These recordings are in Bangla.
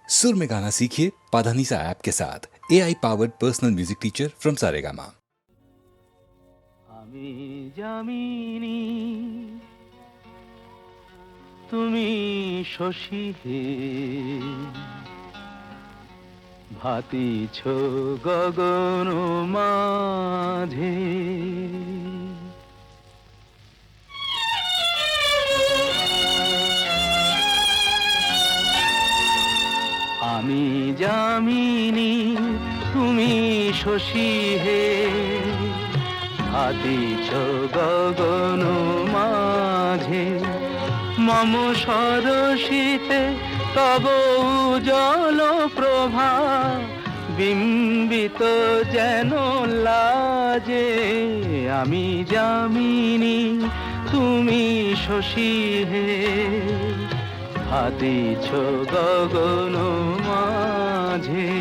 सुर में गाना सीखिए पाधानीसा ऐप के साथ AI powered personal music teacher from Saregama. আমি জামিনী তুমি শশী হে ভাতিছ গগন মাঝে আমি জামিনী তুমি শশী হে ভাতিছ গগন মাঝে মম সরসিতে তব উজ্জ্বল প্রভা বিম্বিত যেন লাজে আমি যামিনী তুমি শশী হে ভাতিছ গগন মাঝে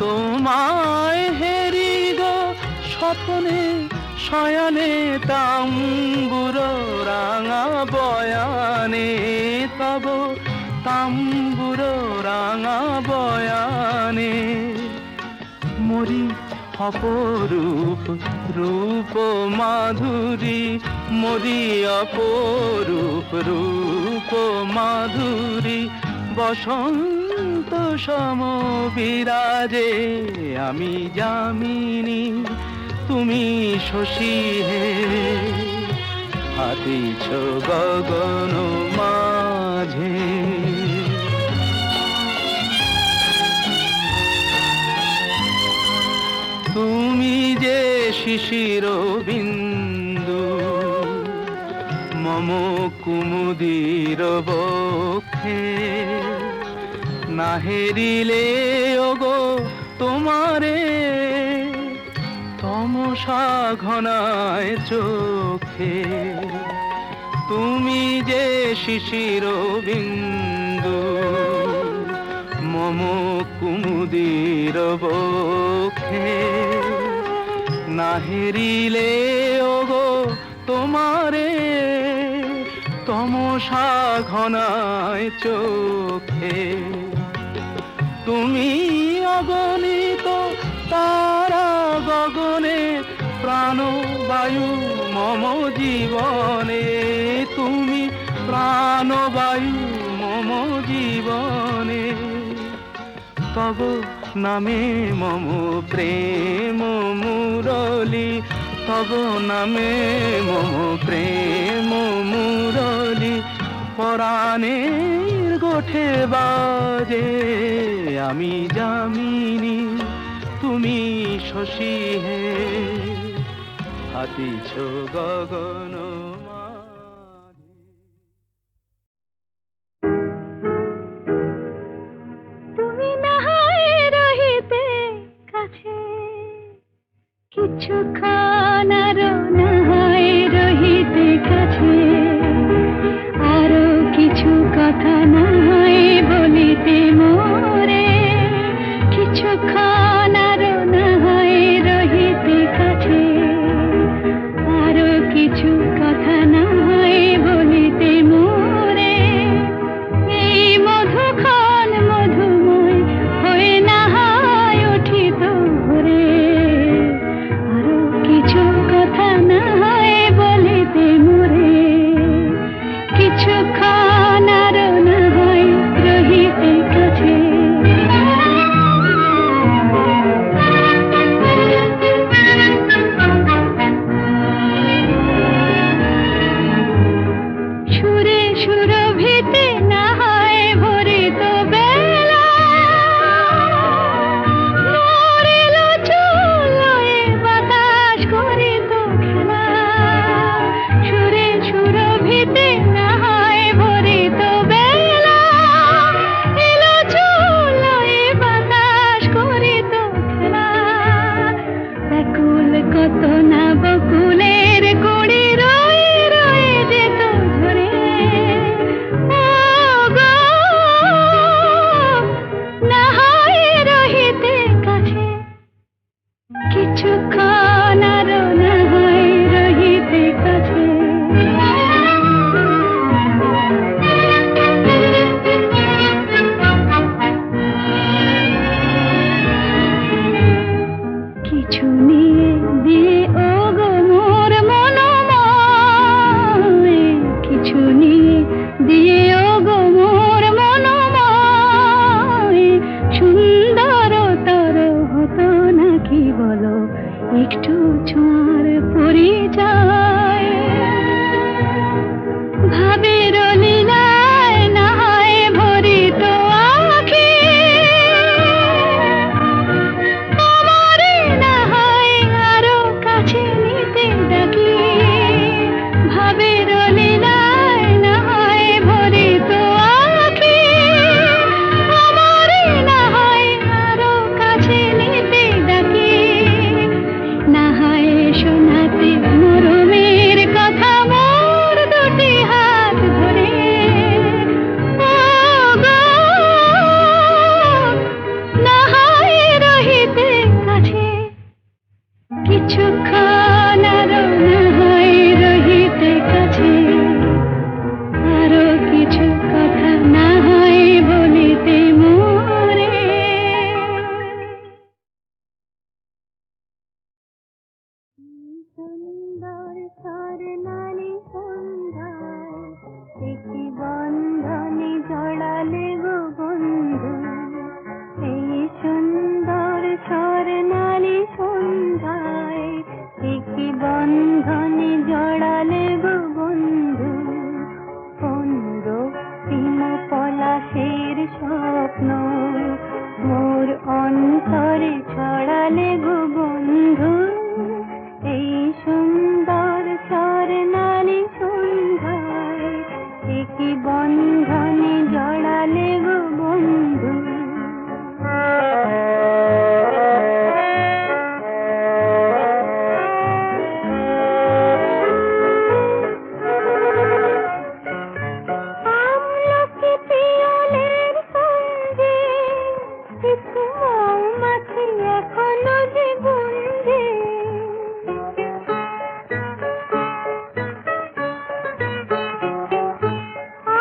তোমায় হেরি গো স্বপ্নে শয়নে তাম্বুর রাঙা বয়ানে তব তাম্বুর রাঙা বয়ানে মরি অপরূপ রূপ মাধুরী মরি অপরূপ রূপ মাধুরী বসন্ত সম বিরাজে আমি যামিনী তুমি শশী হে ভাতিছ গগন মাঝে তুমি যে শিশির বিন্দু মম কুমুদির বক্ষে না হেরিলে ওগো তোমারে তমসা ঘনায় চোখে তুমি যে শিশির বিন্দু মম কুমুদির বক্ষে না হেরিলে ওগো তোমারে তমসা ঘনায় চোখে তুমি অগণিত তারা গগনে প্রাণবায়ু মম জীবনে তুমি প্রাণবায়ু মম জীবনে তব নামে মম প্রেম মুরলী তব নামে মম প্রেম মুরলী পরাণের গোঠে বাজে আমি যামিনী তুমি শশী হে ভাতিছ গগন মাঝে। তুমি না হয় রহিতে কাছে কিছুক্ষণ আরো না হয় রহিতে কাছে আরো কিছু কথা না হয় বলিতে মোরে কিছুক্ষণ আরো না হয় রহিতে কাছে আরো কিছু কথা না হয় বলিতে মোরে এই মধুক্ষণ মধুময় হয়ে না হয় উঠিত ভোরে আরো কিছু কথা না কিছুক্ষণ আরো না হয় রহিতে কাছে। কিছু নিয়ে দিয়ে ও গো মোর মনোময়, কিছু নিয়ে দিয়ে ও গো মোর মনোময়, সুন্দরতর হতো নাকি বলো একটু ছোঁয়ার পরিচয়। ভাবের লীলায় না হয় ভরিত আঁখি, আমারে না হয় আরো কাছে নিতে ডাকি। ভাবের লীলায় না হয় ভরিত আঁখি, আমারে না হয় আরো কাছে নিতে ডাকি। না হয় শোনাতে মরমের কথা মোর দুটি হাত ধরে। ও গো, না হয় রহিতে কাছে, কিছুক্ষণ আরো না হয় রহিতে কাছে। আরো কিছু কথা না হয় বলিতে মোরে। সুন্দর স্বর্ণালী সন্ধ্যায় একটি বন্ধনে জড়ালে গো বন্ধু। এই সুন্দর স্বর্ণালী সন্ধ্যায় একটি বন্ধনে জড়ালে গো বন্ধু। কোন রক্তিম পলাশের স্বপ্ন মোর অন্তরে ছড়ালে গো বন্ধু। এই সুন্দর স্বর্ণালী সন্ধ্যায় একই বন্ধনে জড়ালে গো বন্ধু। আমলকি পিয়লের সঙ্গে কিছু মৌমাছি এখনো যে গুঞ্জে।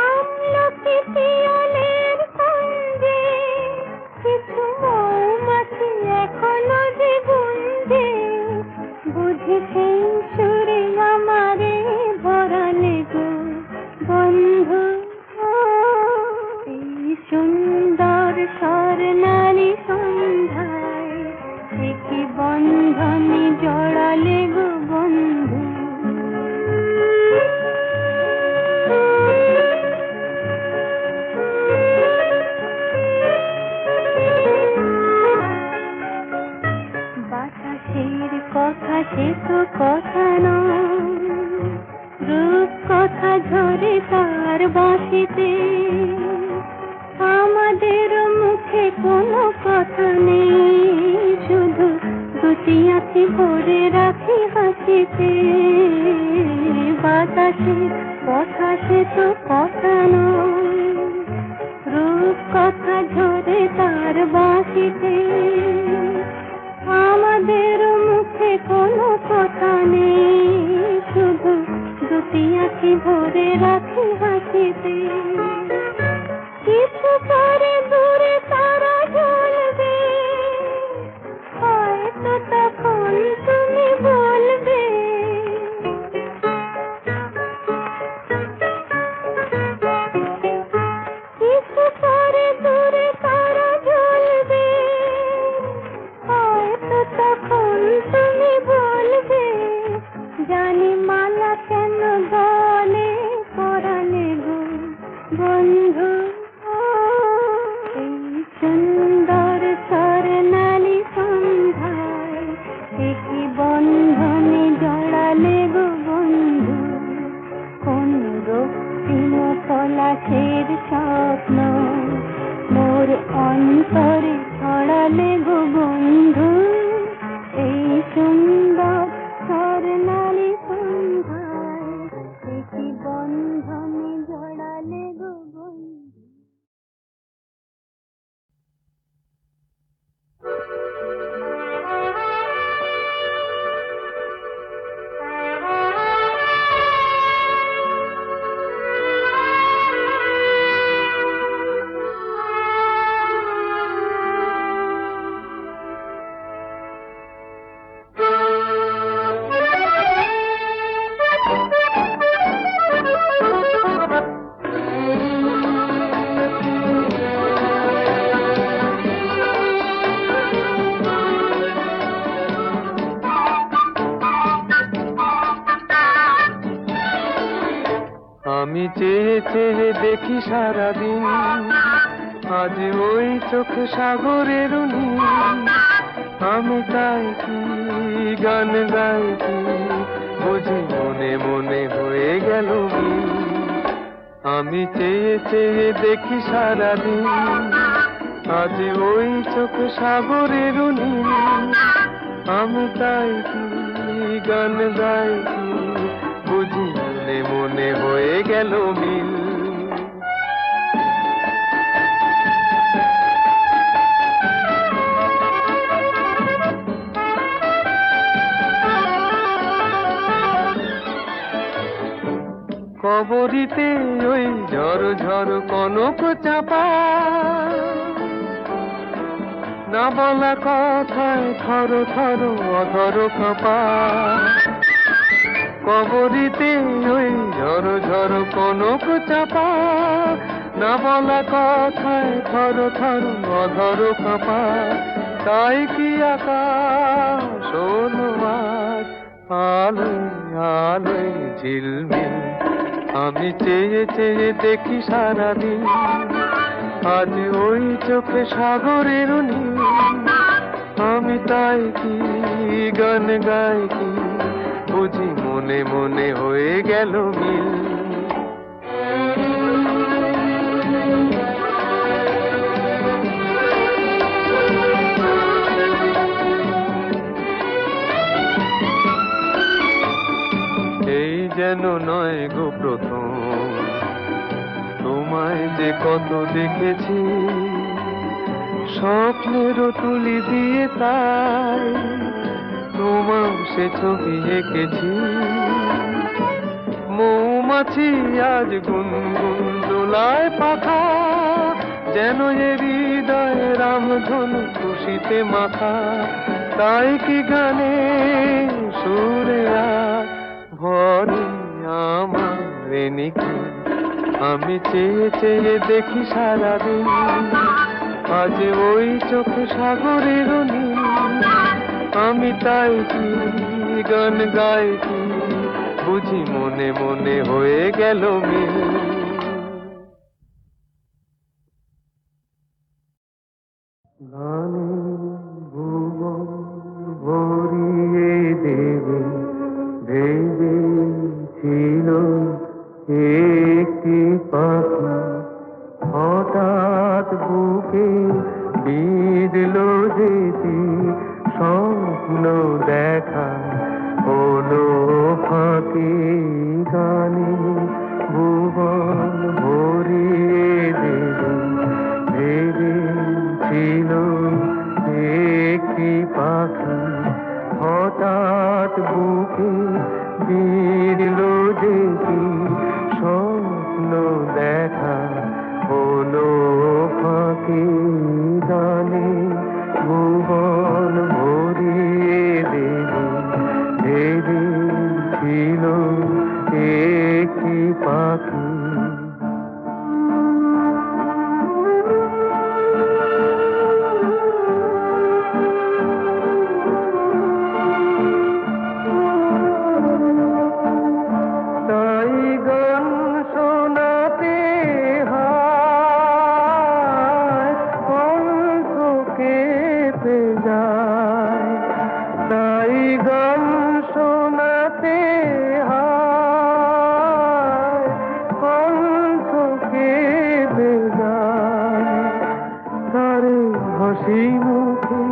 আমলকি পিয়লের সঙ্গে কিছু মৌমাছি এখনো যে গুঞ্জে। বুঝি সেই সুরে আমারে ভরালে গো বন্ধু। এই সুন্দর স্বর্ণালী সন্ধ্যায় একই বন্ধনে জড়ালে গো বন্ধু। বাতাসের কথা সে তো কথা নয়, রূপ কথা ঝরে তার বাঁশিতে। আমাদের মুখে কোনো কথা নেই, শুধু দুটি আঁখি ভরে রাখি হাসিতে। বাতাসের কথা সে তো কথা নয়, রূপ কথা ঝরে তার বাঁশিতে। আমাদের মুখে কোনো কথা নেই, শুধু দুটি আঁখি ভরে রাখি হাসিতে। কিছু পরে দূরে তারা জ্বলবে, হয়তো তখন তুমি বলবে। কিছু পরে দূরে তারা জ্বলবে, হয়তো তখন তুমি বলবে। জানি মালা কেন গলে পরালে গো বন্ধু। আমি চেয়ে চেয়ে দেখি সারাদিন, আজ ওই চোখে সাগরের নীল। আমি তাই কি গান গাই কি, বুঝি মনে মনে হয়ে গেল মিল। আমি চেয়ে চেয়ে দেখি সারাদিন, আজ ওই চোখে সাগরের নীল। আমি তাই কি গান গাই কি, বুঝি মনে মনে হয়ে গেল মিল। কবরিতে ওই ঝড় ঝড় কনক চাপা, না বলা কথায় থর থর অধর কাঁপা। কবরিতে ওই ঝড় ঝড় কনক চাপা, না বলা কথায় থর থর অধর কাঁপা। তাই কি আকাশ হলো আজ আলোয় আলোয় ঝিলমিল। আমি চেয়ে চেয়ে দেখি সারাদিন, আজ ওই চোখে সাগরের নীল। আমি তাই কি গান গাই কি, বুঝি মনে মনে হয়ে গেল মিল। এই যেন নয় গো প্রথম, তোমায় যে কত দেখেছি, স্বপ্নেরও তুলি দিয়ে তাই তোমার সে ছবি এঁকেছি। মৌমাছি আজ গুনগুন দোলায় পাখা, যেন এ হৃদয় রামধনু খুশিতে মাথা। তাই কি গানে সুরে ভরে আমার নিকি। আমি চেয়ে চেয়ে দেখি সারাদিন, আজ ওই চোখে সাগরের নীল। আমি তাই কি গান গাই কি, বুঝি মনে মনে হয়ে গেল মিল। গানে ভুবন ভরিয়ে দেবে ভেবেছিল একটি পাখি, হঠাৎ বুকে বিঁধল যেটি স্বপ্ন দেখা হলো ফাঁকি। গানে ভুবন ভরিয়ে দেবে ভেবেছিল একটি পাখি, হঠাৎ বুকে বিঁধল যেটি স্বপ্ন দেখা হলো ফাঁকি। গানে ভুবন ভরিয়ে দেবে ভেবেছিল একটি পাখি। তাই গান শোনাতে হয় কণ্ঠ কেঁপে যায়। তাই গান শোনাতে হয় কণ্ঠ কেঁপে যায়। তারে হাসি মুখে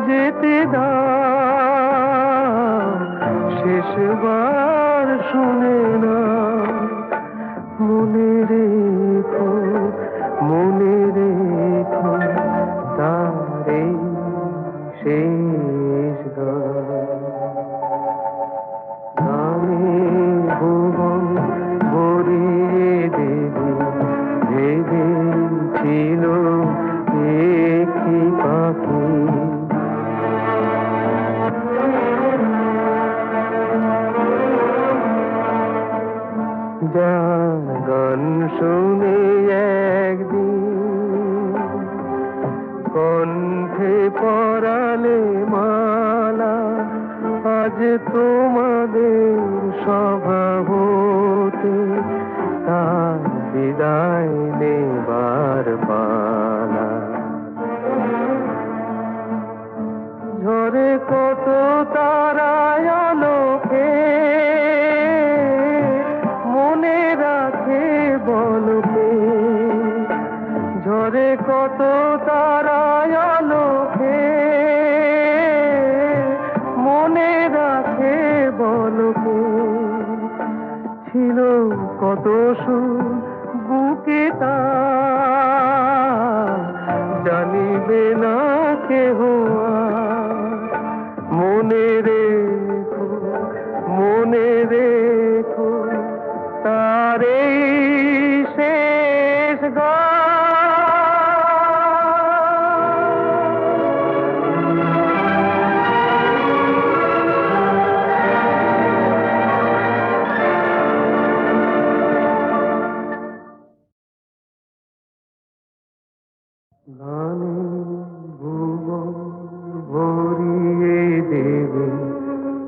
যেতে দাও, শেষবার শুনে না। মনে রেখো তারে শেষ গান। গানে ভুবন ভরিয়ে দেবে ভেবেছিল একটি পাখি। যার গান শুনে একদিন কণ্ঠে পরালে মালা, আজ তোমাদের স্বভাবতে তা ছিল কত সুর বুকে তার, জানিবে না কেহ আর। মনে রেখো, মনে রেখো, তার এই শেষ গান। গানে ভুবন ভরিয়ে দেবে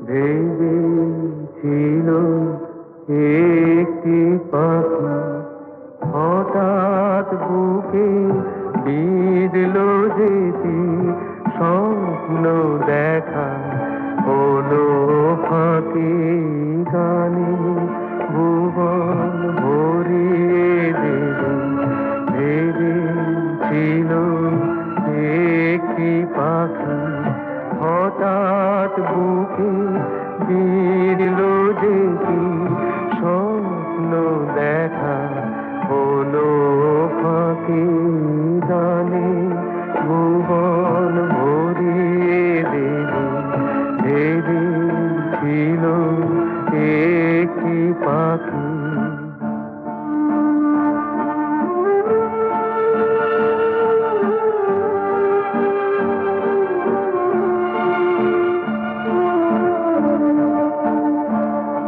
ভেবেছিল একটি পাখি, হঠাৎ বুকে বিঁধল যেতি স্বপ্ন দেখা হলো ফাঁকি। গানে ভুবন ভরিয়ে দেবে ভেবেছিল একটি পাখি, হঠাৎ বুকে বিঁধল যেতি স্বপ্ন দেখা হলো ফাঁকি। গানে ভুবন ভরিয়ে দেবে ভেবেছিল একটি পাখি।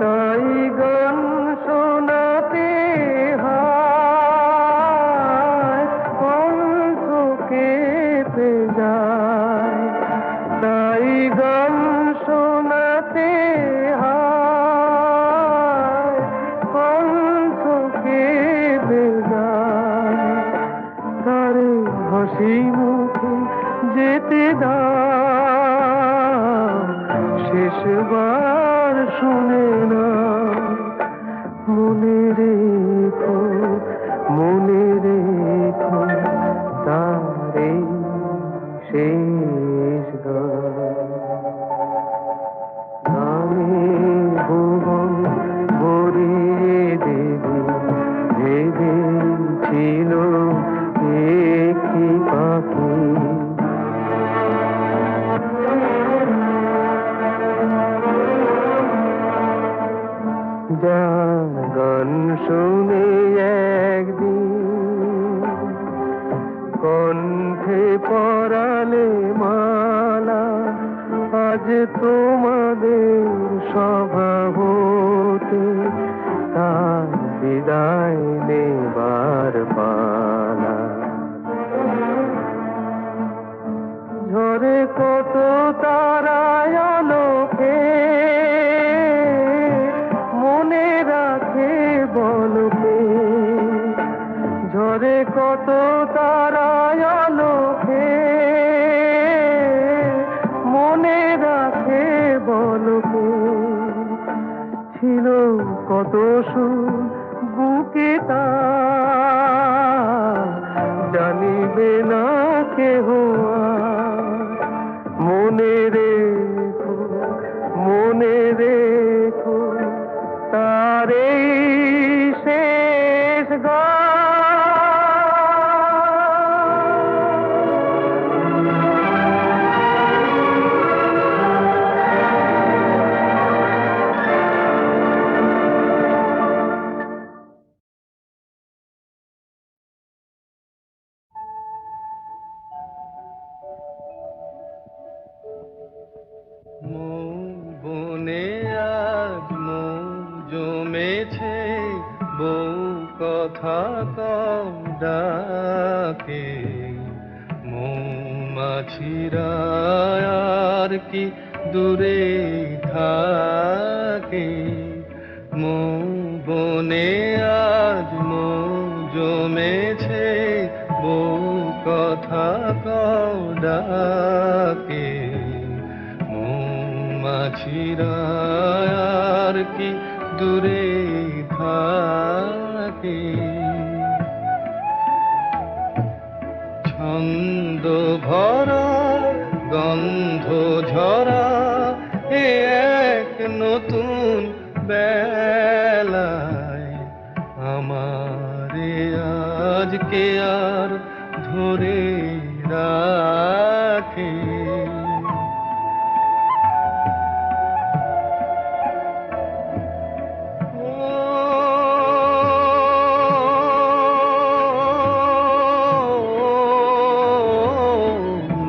তাই গান শোনাতে হয় কণ্ঠ কেঁপে যায়, তাই গান শোনাতে হয় কণ্ঠ কেঁপে যায়। তারে হাসি মুখে যেতে দাও, শেষবার শুনে না। মনে রেখো, মনে রেখো, তারে শেষ গান। গানে ভুবন ভরিয়ে দেবে ভেবেছিল একটি পাখি। যার গান শুনে একদিন কণ্ঠে পরালে মালা, আজ তোমাদের সভা হতে তার বিদায় নেবার পালা। ঝরে কত তারায় আলোকে মনে রাখে বলকে, ঝরে কত তারায় আলোকে মনে রাখে বলকে। ছিল কত সুর বুকে তার, জানিবে না কেহ আর। মনে রেখো, মনে রেখো, তার এই শেষ গান। বনে আজ মৌ জমেছে, বউ কথা কম ডাকে। মৌমাছিরা আর কি দূরে থাকে, মৌ বনে আজ মৌ জমেছে, বউ কথা কম ডাকে। মৌমাছিরা আর কি দূরে থাকে, ছন্দ ভরা গন্ধ ঝরা এ এক নতুন বেলা। আমাকে আর ধরে রাখে।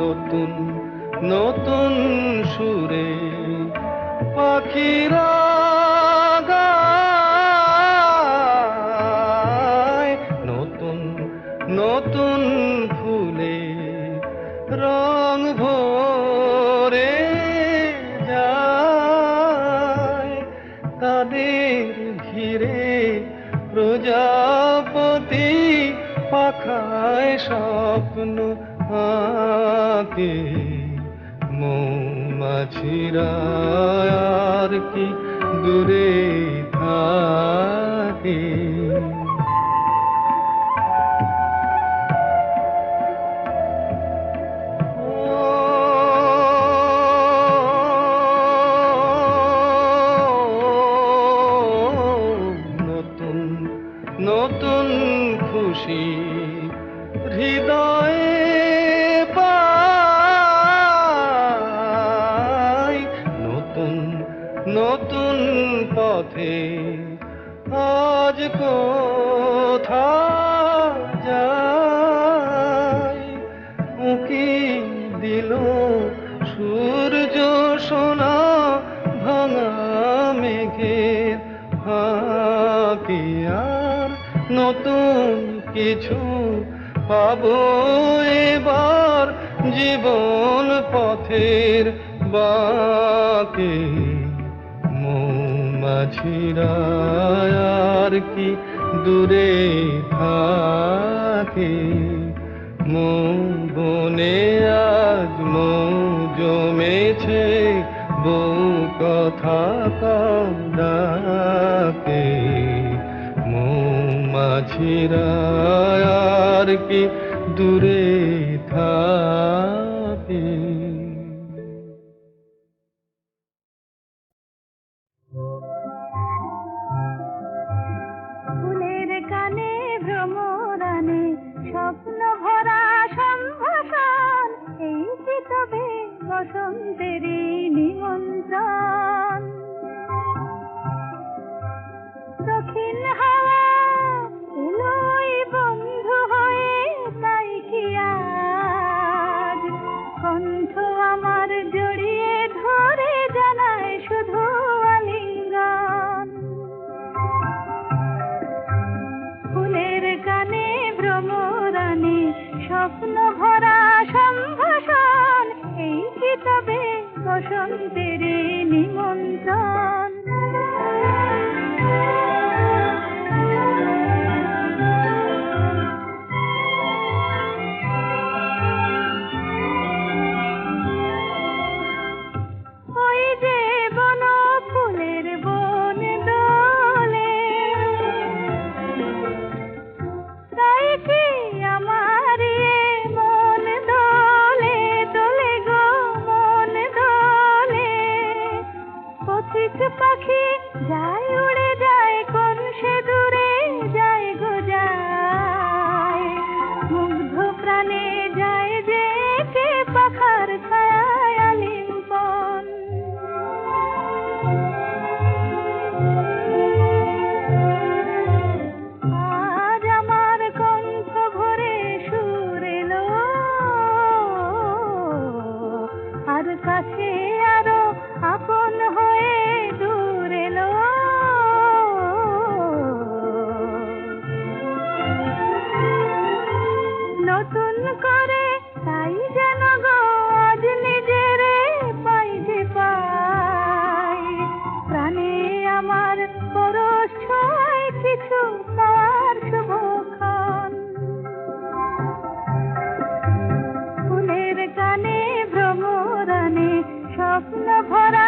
নতুন নতুন সুরে পাখিরা গায়, নতুন নতুন ফুলে রং ভরে যায়, তাদের ঘিরে প্রজাপতি পাখায় স্বপ্ন আঁকে। মৌমাছিরা আর কি দূরে থাকে। নতুন নতুন খুশি হৃদয়ে পাই, নতুন নতুন পথে আজ কোথায় যাই। উঁকি দিল সূর্য সোনা ভাঙা মেঘের ফাঁকে, আর নতুন কিছু পাবো এবার জীবন পথের বাঁকে। মৌমাছিরা আর কি দূরে থাকে। মৌ বনে আজ মৌ জমেছে, বউ কথা কম ডাকে। মৌমাছিরা আর কি দূরে থাকে। ফুলের কানে ভ্রমরানে স্বপ্ন ভরা সম্ভাষণ, এই কি তবে বসন্তেরই নিমন্ত্রণ। দক্ষিণ হাওয়া এলোই বন্ধু হয়ে, তাই কি আজ কণ্ঠ আমার জড়িয়ে ধরে জানায় শুধু আলিঙ্গন। ফুলের কানে ভ্রমরানে স্বপ্ন ভরা সম্ভাষণ, এই কি তবে বসন্তের নিমন্ত্রণ। ওই যে বন ফুলের বন দোলে, তাই কি আমার মন দোলে, দোলে গো মন দোলে। পথিক পাখি যায় উড়ে যায়, কোন সে দূরে যায় গো যায়। মুগ্ধ প্রাণে যায় যে কে পাখার ছায়ায় আলিঙ্গন। আজ আমার কণ্ঠ ভরে সুর এলো, আর কাছে আরো আপন হয়ে দূর এলো। নতুন করে তাই যেন গো আজ নিজেরে পাই যে পাই। প্রাণে আমার পরশ ছোঁয়ায় কিছু পাওয়ার শুভক্ষণ। ফুলের কানে ভ্রমরানে স্বপ্ন ভরা